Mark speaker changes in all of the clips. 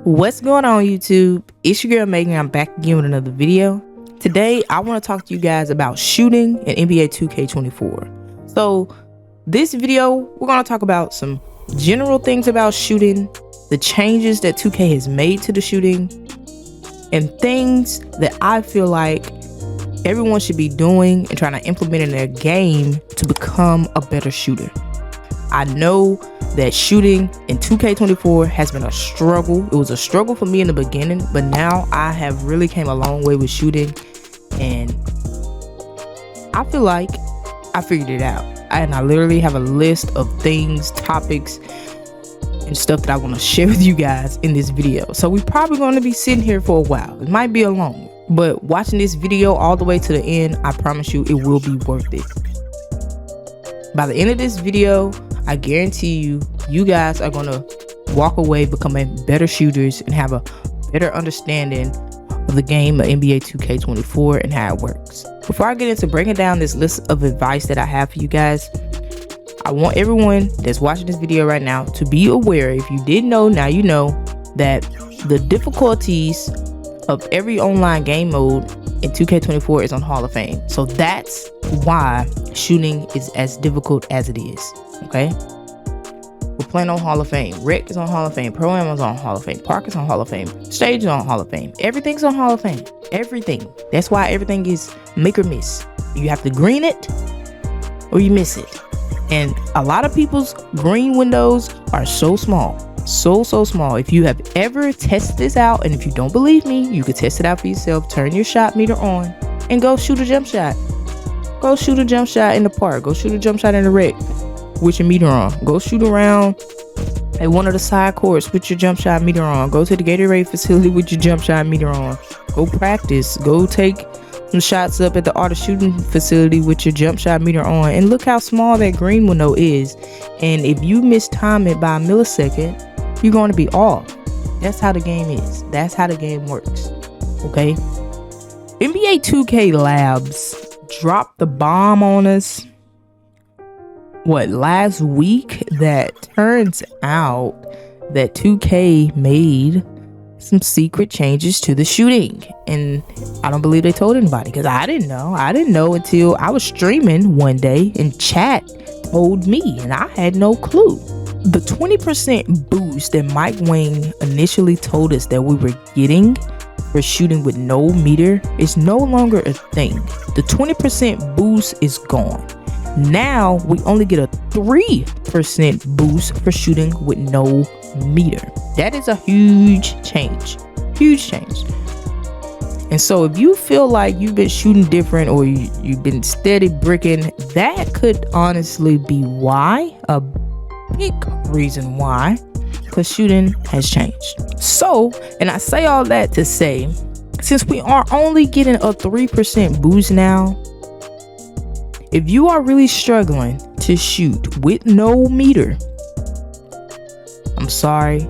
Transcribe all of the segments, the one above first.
Speaker 1: What's going on, YouTube? It's your girl Megan. I'm back again with another video. Today I want to talk to you guys about shooting in NBA 2K24. So this video, we're going to talk about some general things about shooting, the changes that 2K has made to the shooting, and things that I feel like everyone should be doing and trying to implement in their game to become a better shooter. I know that shooting in 2K24 has been a struggle. It was a struggle for me in the beginning, but now I have really came a long way with shooting, and I feel like I figured it out. And I literally have a list of things, topics, and stuff that I want to share with you guys in this video. So we're probably going to be sitting here for a while. It might be a long one, but watching this video all the way to the end, I promise you it will be worth it. By the end of this video, I guarantee you, you guys are going to walk away becoming better shooters and have a better understanding of the game of NBA 2K24 and how it works. Before I get into breaking down this list of advice that I have for you guys, I want everyone that's watching this video right now to be aware, if you didn't know, now you know, that the difficulties of every online game mode in 2K24 is on Hall of Fame. So that's why shooting is as difficult as it is. Okay, we're playing on Hall of Fame. Rec is on Hall of Fame. Pro Am is on Hall of Fame. Park is on Hall of Fame. Stage is on Hall of Fame. Everything's on Hall of Fame. Everything. That's why everything is make or miss. You have to green it or you miss it. And a lot of people's green windows are so small. So small. If you have ever tested this out, and if you don't believe me, you could test it out for yourself. Turn your shot meter on and go shoot a jump shot. Go shoot a jump shot in the park. Go shoot a jump shot in the rec with your meter on. Go shoot around at one of the side courts with your jump shot meter on. Go to the Gatorade facility with your jump shot meter on. Go practice. Go take some shots up at the art of shooting facility with your jump shot meter on. And look how small that green window is. And if you mistime it by a millisecond, you're going to be off. That's how the game is. That's how the game works. Okay? NBA 2K Labs dropped the bomb on us last week, that turns out that 2K made some secret changes to the shooting, and I don't believe they told anybody, because I didn't know until I was streaming one day and chat told me, and I had no clue. The 20% boost that Mike Wang initially told us that we were getting for shooting with no meter is no longer a thing. The 20% boost is gone. Now we only get a 3% boost for shooting with no meter. That is a huge change. And so if you feel like you've been shooting different, or you've been steady bricking, that could honestly be why, a big reason why, because shooting has changed. So, and I say all that to say, since we are only getting a 3% boost now, if you are really struggling to shoot with no meter, I'm sorry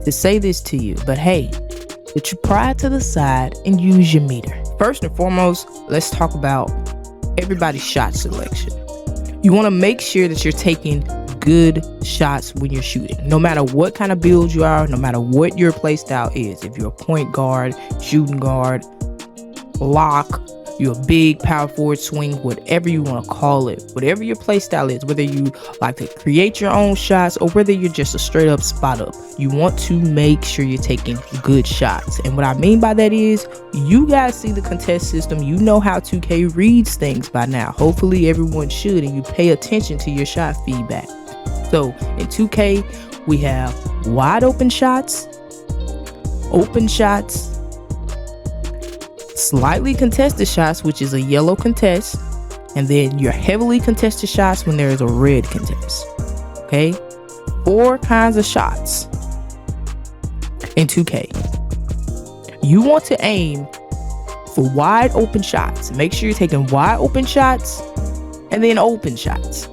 Speaker 1: to say this to you, but hey, put your pride to the side and use your meter. First and foremost, let's talk about everybody's shot selection. You want to make sure that you're taking good shots when you're shooting, no matter what kind of build you are, no matter what your play style is. If you're a point guard, shooting guard, lock, you're a big power forward, swing, whatever you want to call it, whatever your play style is, whether you like to create your own shots or whether you're just a straight up spot up, you want to make sure you're taking good shots. And what I mean by that is, you guys see the contest system, you know how 2K reads things by now. Hopefully everyone should, and you pay attention to your shot feedback. So in 2K, we have wide open shots, slightly contested shots, which is a yellow contest, and then your heavily contested shots when there is a red contest. Okay, 4 kinds of shots in 2K. You want to aim for wide open shots. Make sure you're taking wide open shots and then open shots.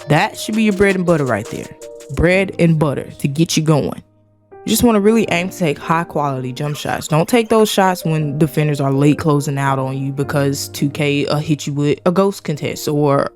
Speaker 1: That should be your bread and butter right there. Bread and butter to get you going. You just want to really aim to take high quality jump shots. Don't take those shots when defenders are late closing out on you, because 2K hit you with a ghost contest or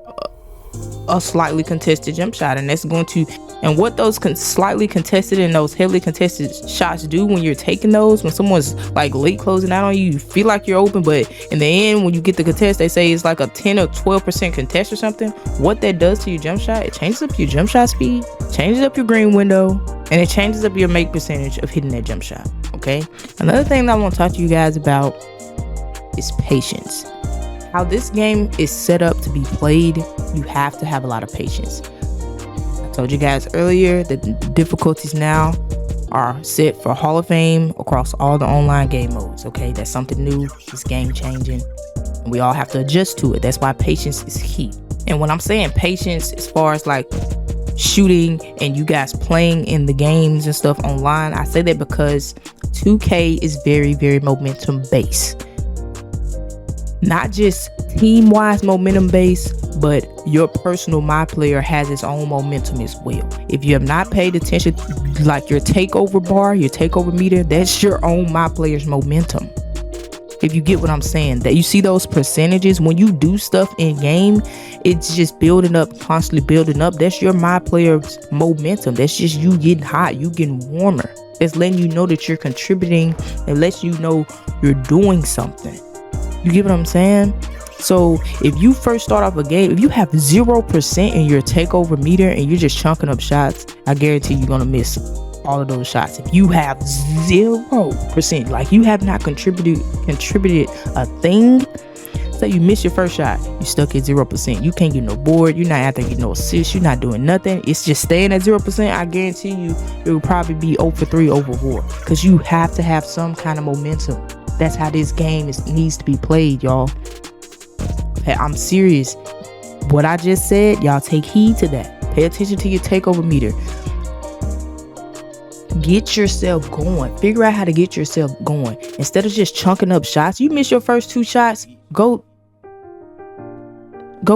Speaker 1: a slightly contested jump shot, and that's going to, and what those slightly contested and those heavily contested shots do when you're taking those, when someone's like late closing out on you, you feel like you're open, but in the end when you get the contest, they say it's like a 10 or 12% contest or something. What that does to your jump shot, it changes up your jump shot speed, changes up your green window, and it changes up your make percentage of hitting that jump shot. Okay, another thing that I want to talk to you guys about is patience. How this game is set up to be played, you have to have a lot of patience. I told you guys earlier that the difficulties now are set for Hall of Fame across all the online game modes. Okay, that's something new, it's game changing, and we all have to adjust to it. That's why patience is key. And when I'm saying patience, as far as like shooting and you guys playing in the games and stuff online, I say that because 2K is very, very momentum based. Not just team-wise momentum based, but your personal my player has its own momentum as well. If you have not paid attention, like your takeover bar, your takeover meter, that's your own my player's momentum. If you get what I'm saying, that you see those percentages when you do stuff in game, it's just building up, constantly building up. That's your my player's momentum. That's just you getting hot, you getting warmer. It's letting you know that you're contributing. It lets you know you're doing something. You get what I'm saying? So if you first start off a game, if you have 0% in your takeover meter and you're just chunking up shots, I guarantee you're gonna miss all of those shots. If you have 0%, like you have not contributed a thing, say you miss your first shot, you stuck at 0%. You can't get no board, you're not out there getting no assists, you're not doing nothing. It's just staying at 0%. I guarantee you it will probably be 0 for 3, 0 for 4, because you have to have some kind of momentum. That's how this game needs to be played, y'all. Hey, I'm serious. What I just said, y'all take heed to that. Pay attention to your takeover meter. Get yourself going. Figure out how to get yourself going. Instead of just chunking up shots, you miss your first 2 shots, go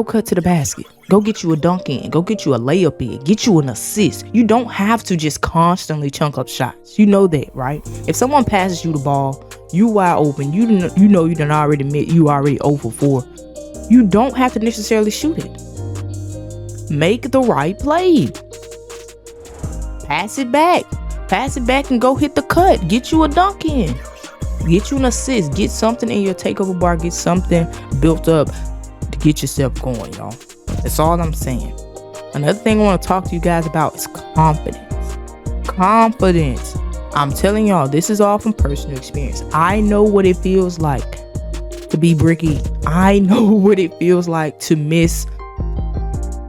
Speaker 1: cut to the basket. Go get you a dunk in. Go get you a layup in. Get you an assist. You don't have to just constantly chunk up shots. You know that, right? If someone passes you the ball, you wide open, you know you done already admit you already 0 for 4. You don't have to necessarily shoot it. Make the right play. Pass it back. Pass it back and go hit the cut. Get you a dunk in. Get you an assist. Get something in your takeover bar. Get something built up to get yourself going, y'all. That's all I'm saying. Another thing I want to talk to you guys about is confidence. Confidence. I'm telling y'all, this is all from personal experience. I know what it feels like to be bricky. I know what it feels like to miss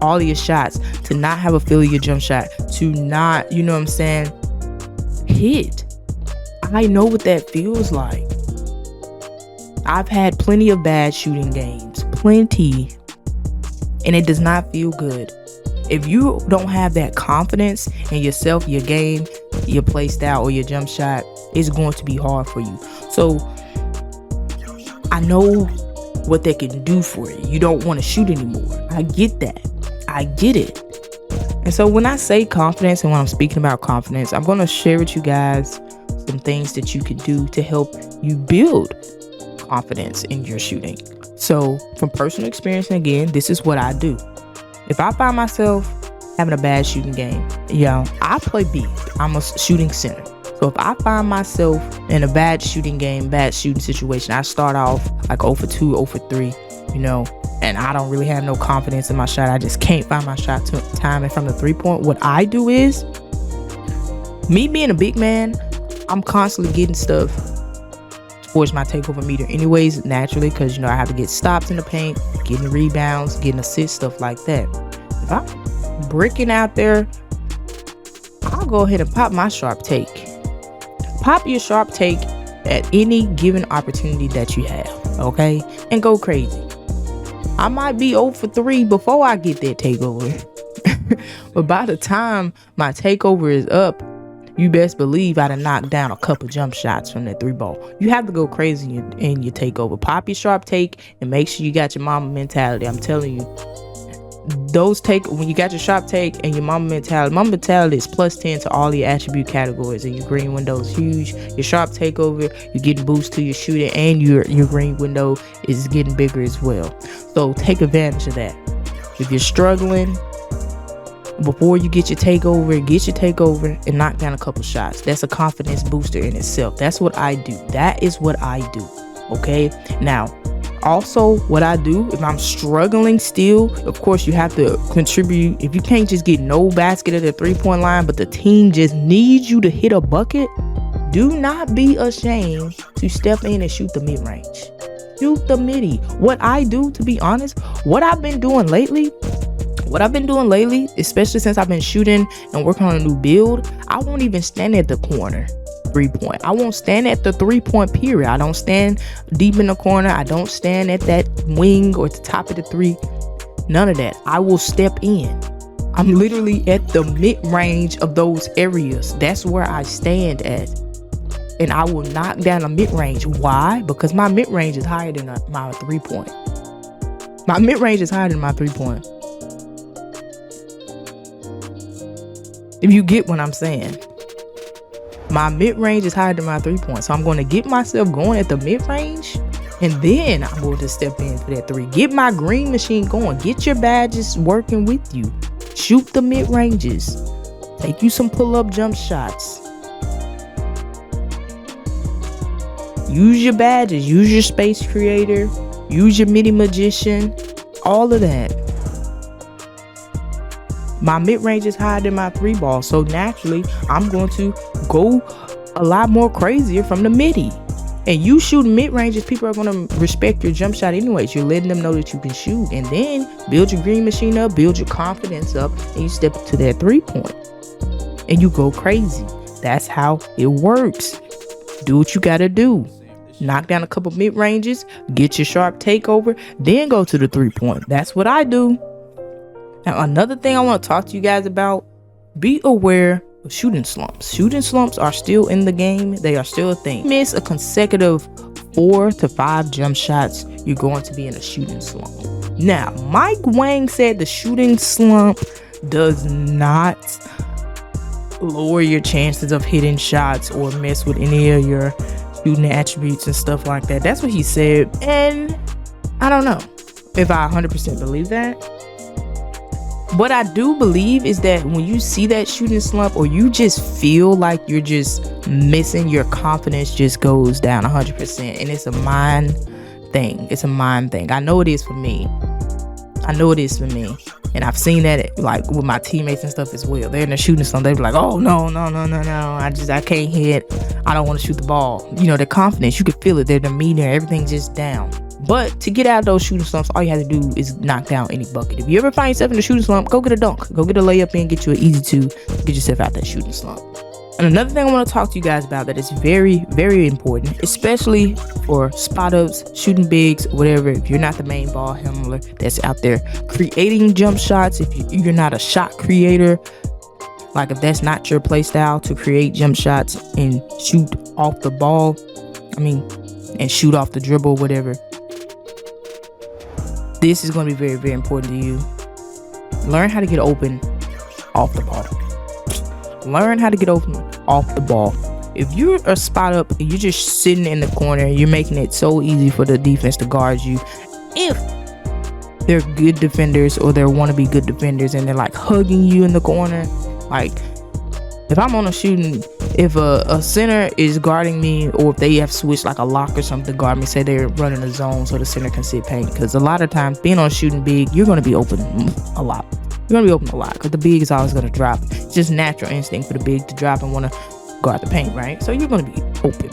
Speaker 1: all of your shots, to not have a feel of your jump shot, to not, you know what I'm saying, hit. I know what that feels like. I've had plenty of bad shooting games, plenty, and it does not feel good. If you don't have that confidence in yourself, your game, your play style, or your jump shot, it's going to be hard for you. So I know what they can do for you. You don't want to shoot anymore. I get that. I get it. And so when I say confidence and when I'm speaking about confidence, I'm going to share with you guys some things that you can do to help you build confidence in your shooting. So from personal experience, and again, this is what I do. If I find myself having a bad shooting game, I play big. I'm a shooting center. So if I find myself in a bad shooting game, bad shooting situation, I start off like 0 for 2, 0 for 3, and I don't really have no confidence in my shot. I just can't find my shot timing from the 3-point. What I do is, me being a big man, I'm constantly getting stuff towards my takeover meter anyways, naturally, because I have to get stops in the paint, getting rebounds, getting assists, stuff like that. If I'm bricking out there, I'll go ahead and pop my sharp take. Pop your sharp take at any given opportunity that you have, okay? And go crazy. I might be 0 for 3 before I get that takeover. But by the time my takeover is up, you best believe I done knocked down a couple jump shots from that 3 ball. You have to go crazy in your takeover. Pop your sharp take and make sure you got your mama mentality. I'm telling you, when you got your sharp take and your mama mentality is +10 to all your attribute categories, and your green window is huge. Your sharp takeover, you're getting boost to your shooting, and your green window is getting bigger as well. So take advantage of that. If you're struggling, before you get your takeover and knock down a couple shots. That's a confidence booster in itself. That's what I do. That is what I do. Okay. Now, also what I do if I'm struggling still, of course you have to contribute. If you can't just get no basket at the 3-point line, but the team just needs you to hit a bucket, do not be ashamed to step in and shoot the mid-range. Shoot the midi. What I do, to be honest, what I've been doing lately, especially since I've been shooting and working on a new build, I won't even stand at the corner 3-point. I won't stand at the 3-point period. I don't stand deep in the corner. I don't stand at that wing or at the top of the 3. None of that. I will step in. I'm literally at the mid-range of those areas. That's where I stand at. And I will knock down a mid-range. Why? Because my mid-range is higher than my 3-point. My mid-range is higher than my 3-point. If you get what I'm saying. My mid-range is higher than my 3-point. So I'm going to get myself going at the mid-range. And then I'm going to step in for that 3. Get my green machine going. Get your badges working with you. Shoot the mid-ranges. Take you some pull-up jump shots. Use your badges. Use your space creator. Use your midi magician. All of that. My mid-range is higher than my 3-ball. So naturally, I'm going to go a lot more crazier from the midi. And you shoot mid-ranges, people are going to respect your jump shot anyways. You're letting them know that you can shoot. And then build your green machine up, build your confidence up, and you step to that 3-point. And you go crazy. That's how it works. Do what you got to do. Knock down a couple mid-ranges, get your sharp takeover, then go to the 3-point. That's what I do. Now, another thing I want to talk to you guys about, be aware of shooting slumps. Shooting slumps are still in the game. They are still a thing. Miss a consecutive 4 to 5 jump shots, you're going to be in a shooting slump. Now, Mike Wang said the shooting slump does not lower your chances of hitting shots or mess with any of your shooting attributes and stuff like that. That's what he said. And I don't know if I 100% believe that. What I do believe is that when you see that shooting slump or you just feel like you're just missing, your confidence just goes down 100%. And it's a mind thing. It's a mind thing. I know it is for me. And I've seen that like with my teammates and stuff as well. They're in the shooting slump. They be like, oh, no. I can't hit. I don't want to shoot the ball. You know, their confidence, you can feel it. Their demeanor, everything's just down. But to get out of those shooting slumps, all you have to do is knock down any bucket. If you ever find yourself in a shooting slump, go get a dunk. Go get a layup in, get you an easy 2, get yourself out that shooting slump. And another thing I want to talk to you guys about that is very, very important, especially for spot ups, shooting bigs, whatever. If you're not the main ball handler that's out there creating jump shots, if you're not a shot creator, like if that's not your play style to create jump shots and shoot off the ball, and shoot off the dribble, whatever. This is going to be very, very important to you. Learn how to get open off the ball. Learn how to get open off the ball. If you're a spot up and you're just sitting in the corner, you're making it so easy for the defense to guard you. If they're good defenders or they want to be good defenders and they're like hugging you in the corner, like if I'm on a shooting, if a center is guarding me, or if they have switched like a lock or something to guard me, say they're running a zone so the center can sit paint, because a lot of times being on shooting big, you're going to be open a lot. You're going to be open a lot because the big is always going to drop. It's just natural instinct for the big to drop and want to guard the paint, right? So you're going to be open.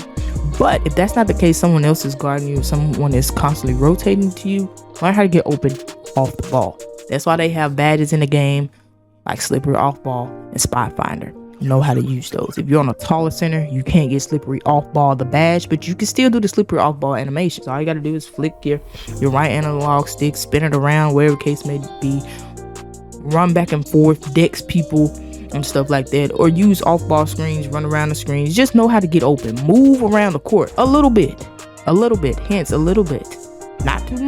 Speaker 1: But if that's not the case, someone else is guarding you, someone is constantly rotating to you, learn how to get open off the ball. That's why they have badges in the game like slippery off ball and spot finder. Know how to use those. If you're on a taller center, you can't get slippery off ball the badge, but you can still do the slippery off ball animations. All you got to do is flick your right analog stick, spin it around, wherever the case may be, run back and forth, dex people and stuff like that, or use off ball screens, run around the screens. Just know how to get open, move around the court a little bit, hence a little bit, not too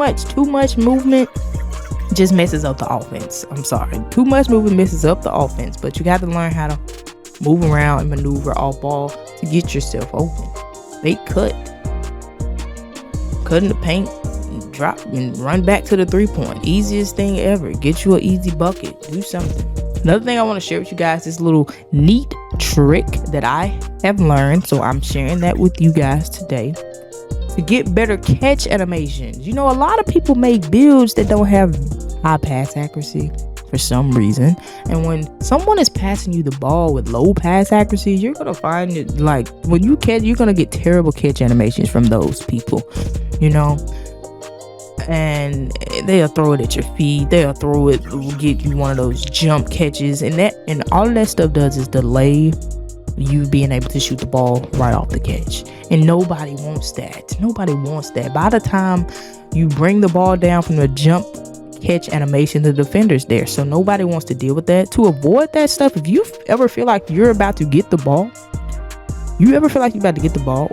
Speaker 1: much movement just messes up the offense. I'm sorry, too much movement messes up the offense, but you got to learn how to move around and maneuver off ball to get yourself open. Fake cut, cutting the paint, drop and run back to the 3-point. Easiest thing ever. Get you an easy bucket. Do something. Another thing I want to share with you guys, this little neat trick that I have learned. So I'm sharing that with you guys today to get better catch animations. You know, a lot of people make builds that don't have high pass accuracy for some reason. And when someone is passing you the ball with low pass accuracy, you're going to find it like when you catch, you're going to get terrible catch animations from those people, you know. And they'll throw it at your feet, they'll throw it, get you one of those jump catches, and all of that stuff does is delay you being able to shoot the ball right off the catch. And nobody wants that. By the time you bring the ball down from the jump catch animation, the defender's there, so nobody wants to deal with that. To avoid that stuff, if you ever feel like you're about to get the ball,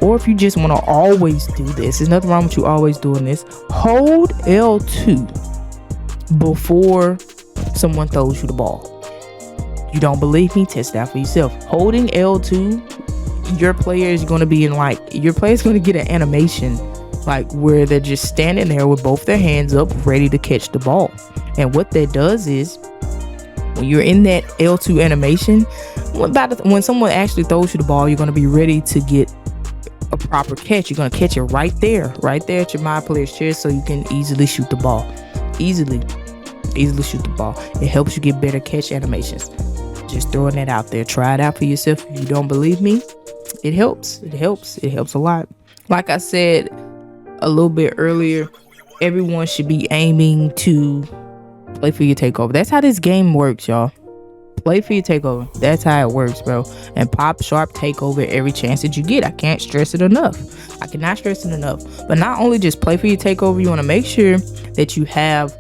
Speaker 1: or if you just want to always do this, there's nothing wrong with you always doing this. Hold L2 before someone throws you the ball. You don't believe me? Test it out for yourself. Holding L2, your player is going to get an animation like where they're just standing there with both their hands up, ready to catch the ball. And what that does is, when you're in that L2 animation, when someone actually throws you the ball, you're going to be ready to get a proper catch. You're going to catch it right there at your my player's chest, so you can easily shoot the ball. Easily shoot the ball. It helps you get better catch animations. Just throwing that out there. Try it out for yourself. If you don't believe me, it helps. It helps a lot. Like I said a little bit earlier, everyone should be aiming to play for your takeover. That's how this game works, y'all. Play for your takeover. That's how it works, bro. And pop sharp takeover every chance that you get. I cannot stress it enough. But not only just play for your takeover, you want to make sure that you have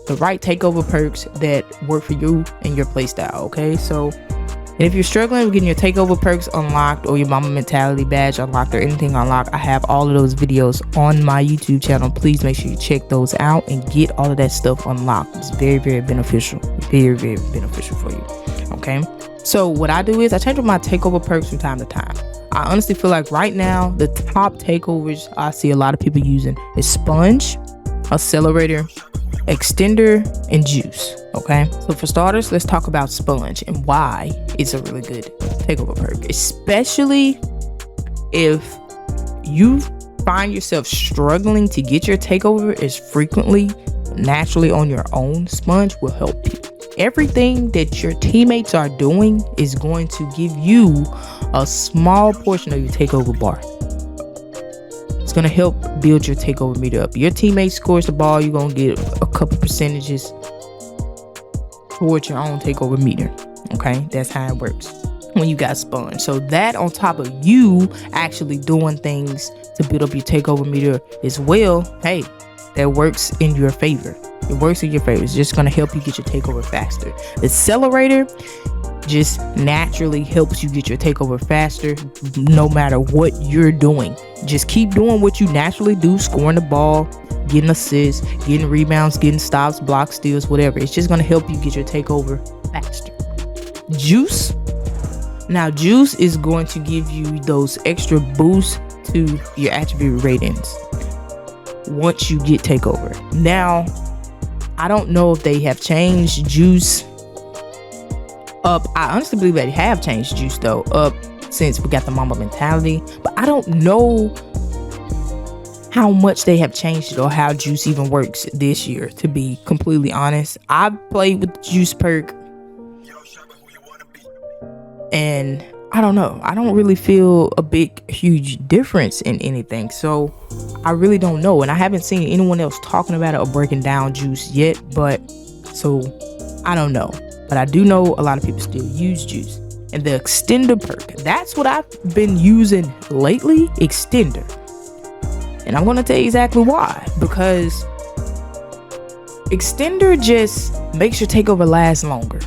Speaker 1: the right takeover perks that work for you and your playstyle. Okay, so if you're struggling with getting your takeover perks unlocked, or your mama mentality badge unlocked, or anything unlocked, I have all of those videos on my YouTube channel. Please make sure you check those out and get all of that stuff unlocked. It's very, very beneficial. Very, very beneficial for you. Okay, so what I do is I change up my takeover perks from time to time. I honestly feel like right now the top takeovers I see a lot of people using is Sponge, Accelerator, Extender, and Juice. Okay, so for starters, let's talk about Sponge and why it's a really good takeover perk, especially if you find yourself struggling to get your takeover as frequently naturally on your own. Sponge will help you. Everything that your teammates are doing is going to give you a small portion of your takeover bar. It's going to help build your takeover meter up. Your teammate scores the ball, you're going to get a couple percentages towards your own takeover meter. Okay, that's how it works when you got Sponge. So that on top of you actually doing things to build up your takeover meter as well, hey, that works in your favor. It works in your favor. It's just going to help you get your takeover faster. The Accelerator just naturally helps you get your takeover faster no matter what you're doing. Just keep doing what you naturally do, scoring the ball, getting assists, getting rebounds, getting stops, blocks, steals, whatever. It's just going to help you get your takeover faster. Juice. Now, Juice is going to give you those extra boosts to your attribute ratings once you get takeover. Now, I don't know if they have changed Juice up. I honestly believe they have changed Juice though up since we got the mama mentality, but I don't know how much they have changed it or how Juice even works this year, to be completely honest. I've played with the Juice perk and I don't know. I don't really feel a big, huge difference in anything. So I really don't know. And I haven't seen anyone else talking about it or breaking down Juice yet. But so I don't know. But I do know a lot of people still use Juice. And the Extender perk, that's what I've been using lately, Extender. And I'm going to tell you exactly why. Because Extender just makes your takeover last longer.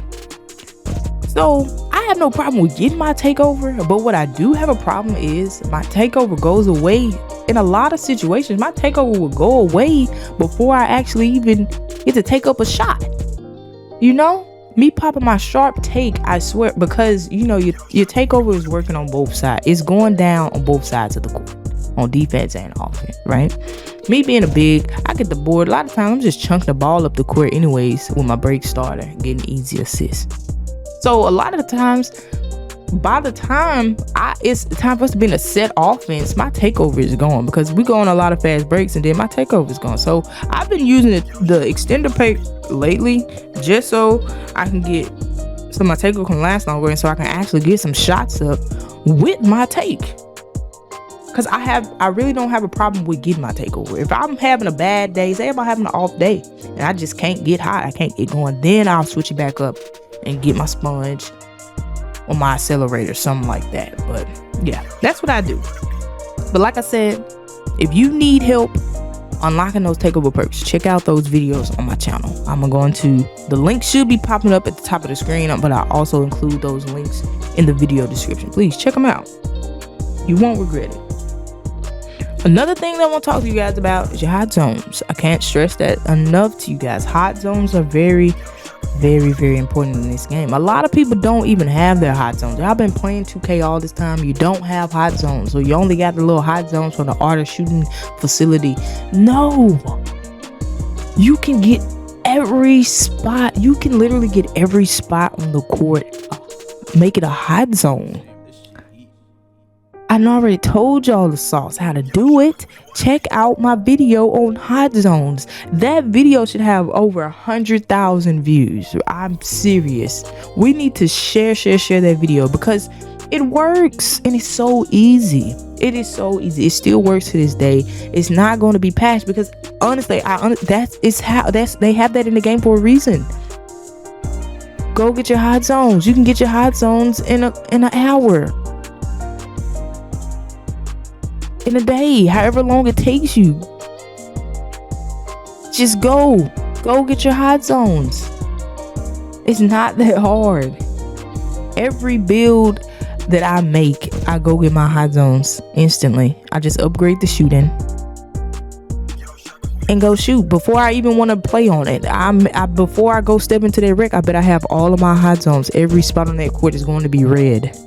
Speaker 1: So I have no problem with getting my takeover, but what I do have a problem is my takeover goes away. In a lot of situations, my takeover will go away before I actually even get to take up a shot. You know, me popping my sharp take, I swear, because you know your takeover is working on both sides. It's going down on both sides of the court. on defense and offense, right? Me being a big, I get the board. A lot of times I'm just chunking the ball up the court anyways with my break starter, getting easy assists. So a lot of the times, by the time it's time for us to be in a set offense, my takeover is gone, because we go on a lot of fast breaks and then my takeover is gone. So I've been using the extender pack lately just so I can get, so my takeover can last longer and so I can actually get some shots up with my take. Because I really don't have a problem with getting my takeover. If I'm having a bad day, say I'm having an off day and I just can't get hot, I can't get going, then I'll switch it back up and get my sponge or my accelerator, something like that. But yeah, that's what I do. But like I said, if you need help unlocking those takeover perks, check out those videos on my channel. I'm going to, the link should be popping up at the top of the screen, but I also include those links in the video description. Please check them out. You won't regret it. Another thing that I want to talk to you guys about is your hot zones. I can't stress that enough to you guys. Hot zones are very, very important in this game. A lot of people don't even have their hot zones. I've been playing 2K all this time. You don't have hot zones, so you only got the little hot zones for the art of shooting facility. No, you can get every spot. You can literally get every spot on the court, make it a hot zone. I already told y'all the sauce, how to do it. Check out my video on hot zones. That video should have over 100,000 views. I'm serious. We need to share that video because it works and it's so easy. It is so easy. It still works to this day. It's not going to be patched because honestly, they have that in the game for a reason. Go get your hot zones. You can get your hot zones in an hour. In a day, however long it takes you. Just go get your hot zones. It's not that hard. Every build that I make, I go get my hot zones instantly. I just upgrade the shooting and go shoot before I even want to play on it. Before I go step into that wreck, I bet I have all of my hot zones. Every spot on that court is going to be red.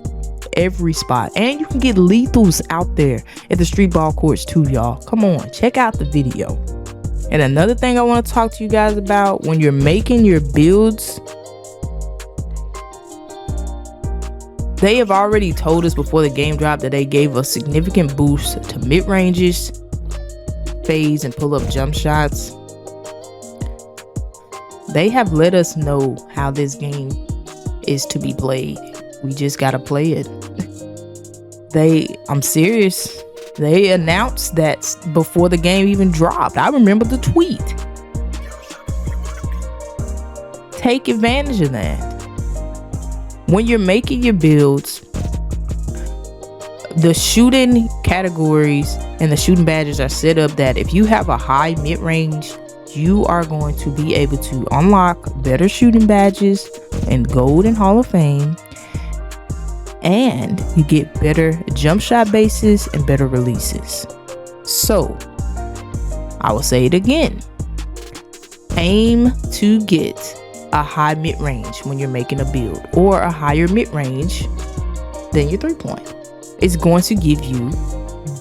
Speaker 1: Every spot. And you can get lethals out there at the street ball courts too, y'all. Come on, check out the video. And another thing I want to talk to you guys about, when you're making your builds, they have already told us before the game dropped that they gave a significant boost to mid-ranges, phase and pull-up jump shots. They have let us know how this game is to be played. We just gotta play it. I'm serious. They announced that before the game even dropped. I remember the tweet. Take advantage of that. When you're making your builds, the shooting categories and the shooting badges are set up that if you have a high mid-range, you are going to be able to unlock better shooting badges in Gold and Hall of Fame. And you get better jump shot bases and better releases. So I will say it again. Aim to get a high mid-range when you're making a build, or a higher mid-range than your 3-point. It's going to give you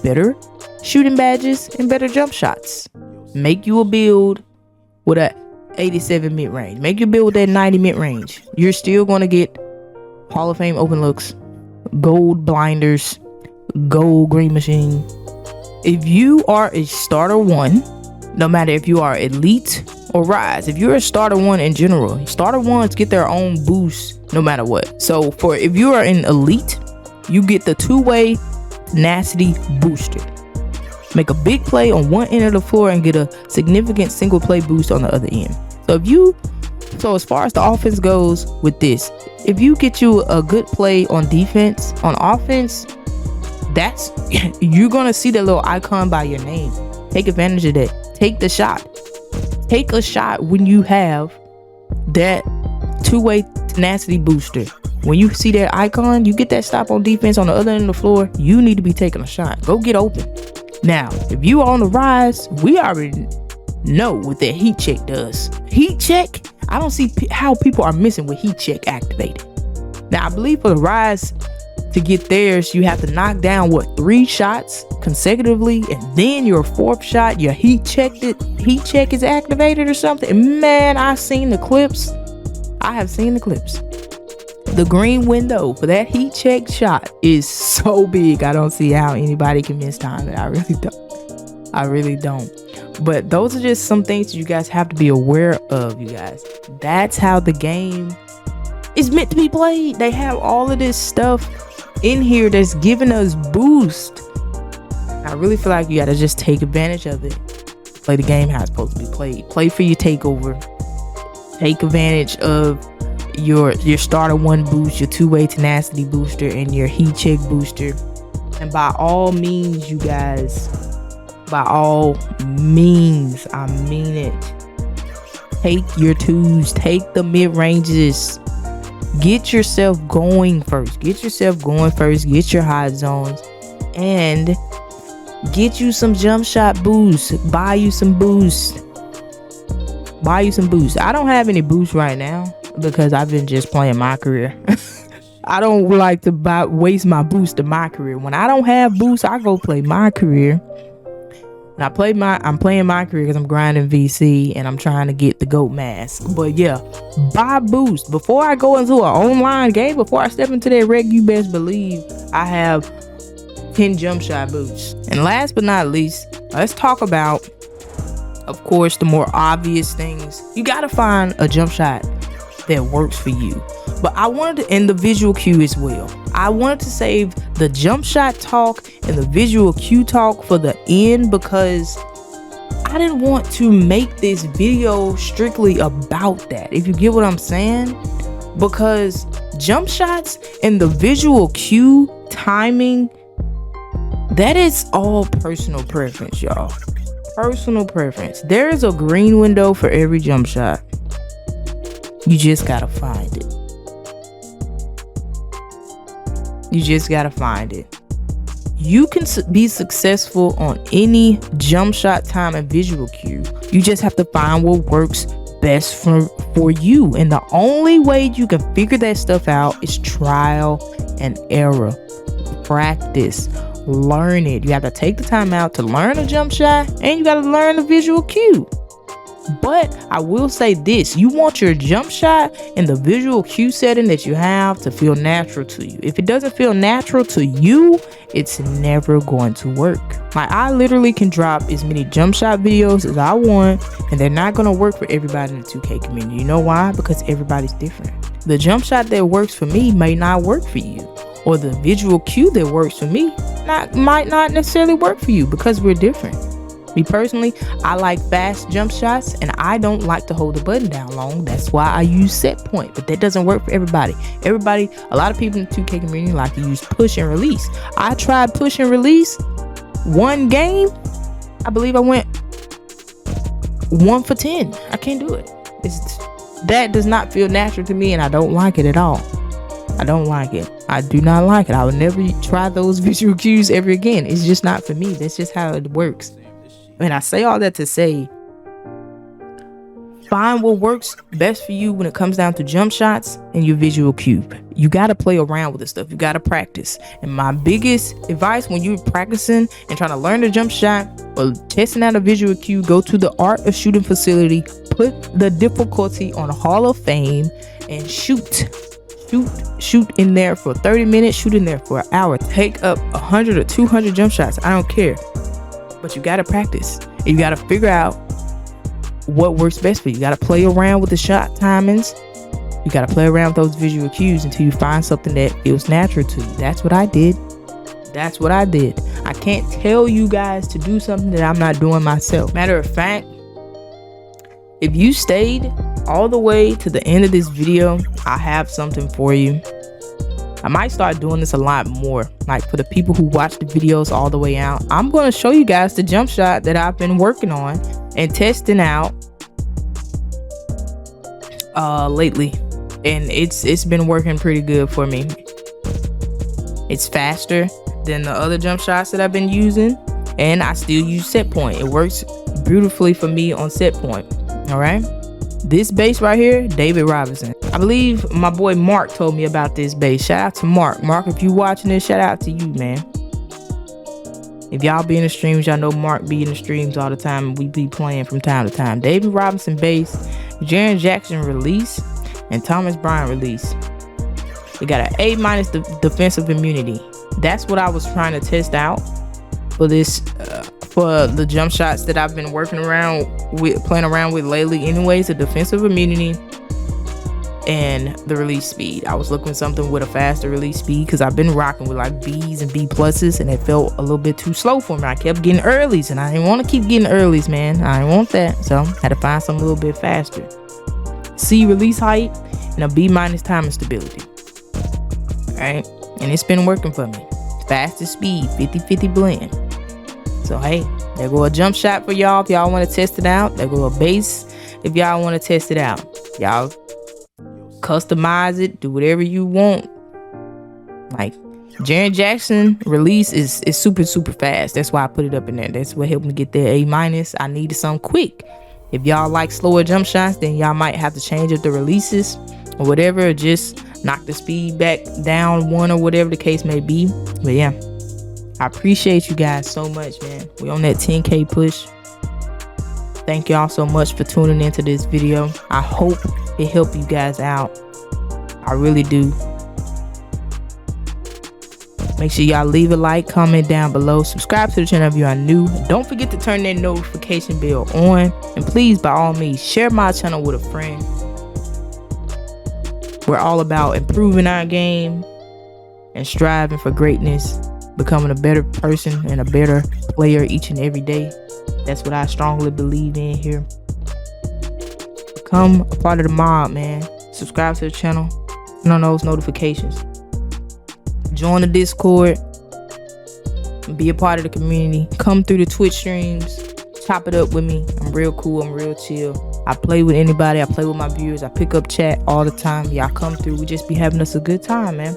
Speaker 1: better shooting badges and better jump shots. Make you a build with a 87 mid-range. Make your build with that 90 mid-range. You're still going to get Hall of Fame open looks, gold blinders, gold green machine. If you are a starter 1, no matter if you are elite or rise, if you're a starter 1 in general, starter 1s get their own boost no matter what. So if you are an elite, you get the 2-way tenacity booster. Make a big play on one end of the floor and get a significant single play boost on the other end. So as far as the offense goes with this, if you get you a good play on defense, on offense, you're gonna see that little icon by your name. Take advantage of that. Take the shot. Take a shot when you have that 2-way tenacity booster. When you see that icon, you get that stop on defense on the other end of the floor, you need to be taking a shot. Go get open. Now, if you are on the rise, we already know what that heat check does. Heat check, I don't see how people are missing with heat check activated. Now, I believe for the rise to get theirs, you have to knock down 3 shots consecutively, and then your 4th shot, your heat check is activated or something. And man, I've seen the clips. I have seen the clips. The green window for that heat check shot is so big. I don't see how anybody can miss time it. I really don't. But those are just some things you guys have to be aware of, you guys. That's how the game is meant to be played. They have all of this stuff in here that's giving us boost. I really feel like you gotta just take advantage of it. Play the game how it's supposed to be played. Play for your takeover. Take advantage of your starter 1 boost, your 2-way tenacity booster, and your heat check booster. And by all means, you guys, by all means, I mean it, take your 2s, take the mid-ranges. Get yourself going first. Get your hot zones, and get you some jump shot boosts. Buy you some boosts. I don't have any boosts right now because I've been just playing my career. I don't like to waste my boost in my career. When I don't have boosts, I go play my career. And I'm playing my career because I'm grinding VC and I'm trying to get the GOAT mask. But yeah, buy boost. Before I go into an online game, before I step into that reg, you best believe I have 10 jump shot boosts. And last but not least, let's talk about, of course, the more obvious things. You gotta find a jump shot that works for you. But I wanted to end the visual cue as well. I wanted to save the jump shot talk and the visual cue talk for the end because I didn't want to make this video strictly about that, if you get what I'm saying. Because jump shots and the visual cue timing, that is all personal preference, y'all. Personal preference. There is a green window for every jump shot. You just gotta find it. You can be successful on any jump shot time and visual cue. You just have to find what works best for you. And the only way you can figure that stuff out is trial and error. Practice. Learn it. You have to take the time out to learn a jump shot, and you got to learn the visual cue. But I will say this, you want your jump shot and the visual cue setting that you have to feel natural to you. If it doesn't feel natural to you, it's never going to work. Like, I literally can drop as many jump shot videos as I want, and they're not going to work for everybody in the 2K community. You know why? Because everybody's different. The jump shot that works for me may not work for you, or the visual cue that works for me might not necessarily work for you, because we're different. Me personally, I like fast jump shots, and I don't like to hold the button down long. That's why I use set point, but that doesn't work for everybody. A lot of people in the 2K community like to use push and release. I tried push and release one game. I believe I went 1 for 10. I can't do it. That does not feel natural to me, and I don't like it at all. I don't like it. I do not like it. I would never try those visual cues ever again. It's just not for me. That's just how it works. And I say all that to say, find what works best for you when it comes down to jump shots and your visual cue. You got to play around with this stuff. You got to practice. And my biggest advice when you're practicing and trying to learn a jump shot or testing out a visual cue, go to the Art of Shooting facility, put the difficulty on Hall of Fame, and shoot in there for 30 minutes, shoot in there for an hour. Take up 100 or 200 jump shots. I don't care. But you got to practice. You got to figure out what works best for you. You got to play around with the shot timings. You got to play around with those visual cues until you find something that feels natural to you. That's what I did. I can't tell you guys to do something that I'm not doing myself. Matter of fact, if you stayed all the way to the end of this video, I have something for you. I might start doing this a lot more. Like, for the people who watch the videos all the way out, I'm going to show you guys the jump shot that I've been working on and testing out lately. And it's been working pretty good for me. It's faster than the other jump shots that I've been using, and I still use set point. It works beautifully for me on set point. All right, this base right here, David Robinson. I believe my boy Mark told me about this base. Shout out to Mark. Mark, if you watching this, shout out to you, man. If y'all be in the streams, y'all know Mark be in the streams all the time, and we be playing from time to time. David Robinson base, Jaren Jackson release, and Thomas Bryant release. We got an A- defensive immunity. That's what I was trying to test out for this, for the jump shots that I've been playing around with lately. Anyways, the defensive immunity and the release speed. I was looking for something with a faster release speed because I've been rocking with like B's and B pluses, and it felt a little bit too slow for me. I kept getting earlies, and I didn't want to keep getting earlies, man. I didn't want that, so I had to find something a little bit faster. C release height and a B- time and stability. Right, and it's been working for me. Fastest speed, 50-50 blend. So hey, there go a jump shot for y'all if y'all want to test it out. There go a base if y'all want to test it out. Y'all customize it, do whatever you want. Like Jaren Jackson release is super fast. That's why I put it up in there. That's what helped me get that A-. I needed something quick. If y'all like slower jump shots, then y'all might have to change up the releases or whatever, or just knock the speed back down one or whatever the case may be. But yeah, I appreciate you guys so much, man. We on that 10K push. Thank y'all so much for tuning into this video. I hope it helped you guys out. I really do. Make sure y'all leave a like, comment down below, subscribe to the channel if you are new. Don't forget to turn that notification bell on, and please, by all means, share my channel with a friend. We're all about improving our game and striving for greatness, becoming a better person and a better player each and every day. That's what I strongly believe in here. Become a part of the mob, man. Subscribe to the channel, turn on those notifications. Join the Discord, be a part of the community. Come through the Twitch streams, chop it up with me. I'm real cool, I'm real chill. I play with anybody, I play with my viewers, I pick up chat all the time. Y'all come through, we just be having us a good time, man.